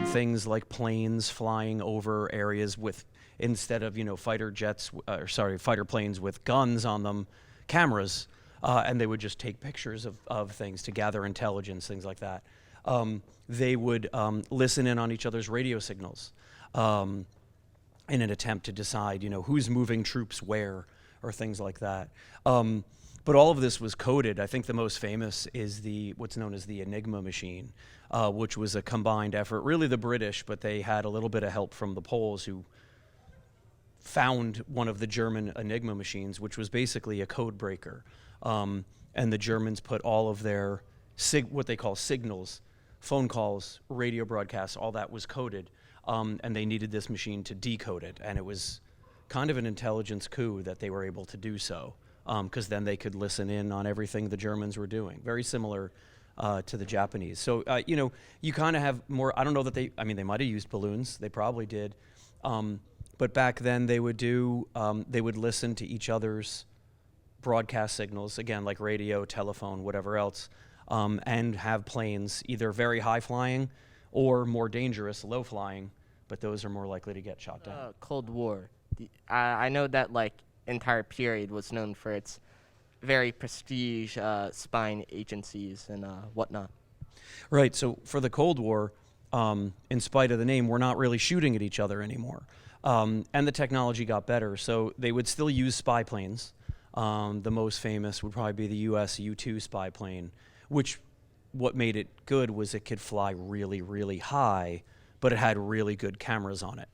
had things like planes flying over areas with, instead of, fighter jets, fighter planes with guns on them, cameras, and they would just take pictures of things to gather intelligence, things like that. They would listen in on each other's radio signals in an attempt to decide, who's moving troops where, or things like that. But all of this was coded. I think the most famous is what's known as the Enigma machine, which was a combined effort, really the British, but they had a little bit of help from the Poles, who found one of the German Enigma machines, which was basically a code breaker. And the Germans put all of their what they call signals, phone calls, radio broadcasts, all that was coded. And they needed this machine to decode it. And it was kind of an intelligence coup that they were able to do so, because then they could listen in on everything the Germans were doing. Very similar to the Japanese. So, you kind of have more, I don't know that they might have used balloons. They probably did. But back then they would listen to each other's broadcast signals, again, like radio, telephone, whatever else, and have planes either very high flying or more dangerous, low flying, but those are more likely to get shot down. Cold War. I know that entire period was known for its very prestige spying agencies and whatnot. Right. So for the Cold War, in spite of the name, we're not really shooting at each other anymore. And the technology got better. So they would still use spy planes. The most famous would probably be the U.S. U-2 spy plane, which what made it good was it could fly really, really high, but it had really good cameras on it.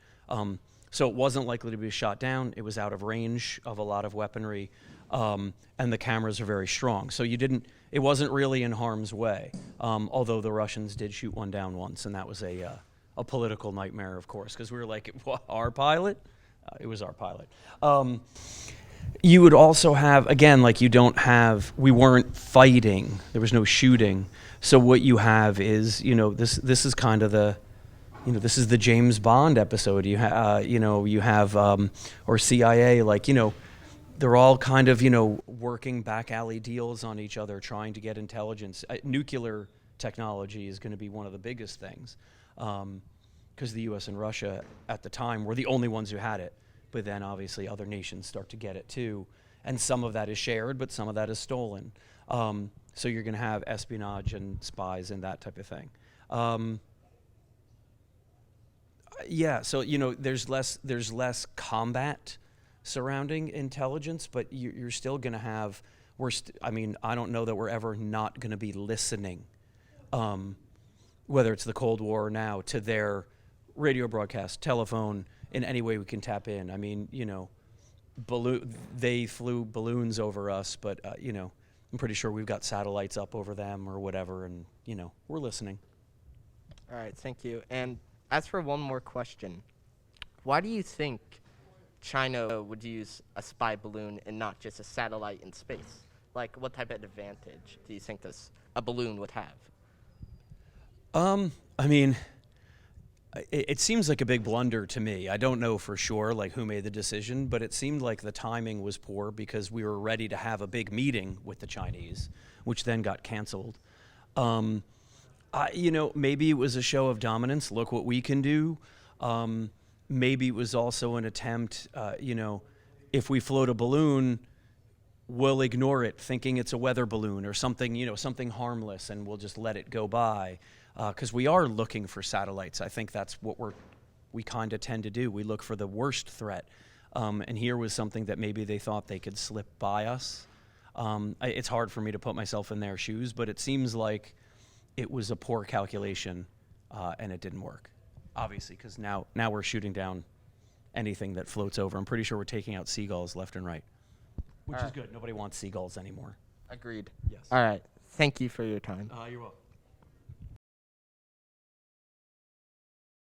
So it wasn't likely to be shot down. It was out of range of a lot of weaponry, and the cameras are very strong. So it wasn't really in harm's way, although the Russians did shoot one down once, and that was a political nightmare, of course, because we were like, what, our pilot? It was our pilot. You would also have, again, we weren't fighting. There was no shooting. So what you have is, this is kind of this is the James Bond episode. You have, or CIA, they're all kind of, working back alley deals on each other, trying to get intelligence. Nuclear technology is going to be one of the biggest things, because the U.S. and Russia at the time were the only ones who had it. But then obviously other nations start to get it too. And some of that is shared, but some of that is stolen. So you're going to have espionage and spies and that type of thing. So, there's less combat surrounding intelligence, but you're still going to have, I don't know that we're ever not going to be listening, whether it's the Cold War or now, to their radio broadcast, telephone, in any way we can tap in. They flew balloons over us, but, I'm pretty sure we've got satellites up over them or whatever, and, we're listening. All right, thank you. And as for one more question, why do you think China would use a spy balloon and not just a satellite in space? What type of advantage do you think a balloon would have? It seems like a big blunder to me. I don't know for sure who made the decision, but it seemed like the timing was poor because we were ready to have a big meeting with the Chinese, which then got canceled. Maybe it was a show of dominance. Look what we can do. Maybe it was also an attempt, if we float a balloon, we'll ignore it thinking it's a weather balloon or something, something harmless, and we'll just let it go by. Because we are looking for satellites. I think that's what we kind of tend to do. We look for the worst threat. And here was something that maybe they thought they could slip by us. It's hard for me to put myself in their shoes, but it seems like it was a poor calculation, and it didn't work. Obviously, because now we're shooting down anything that floats over. I'm pretty sure we're taking out seagulls left and right, which is good. Nobody wants seagulls anymore. Agreed. Yes. All right. Thank you for your time. You're welcome.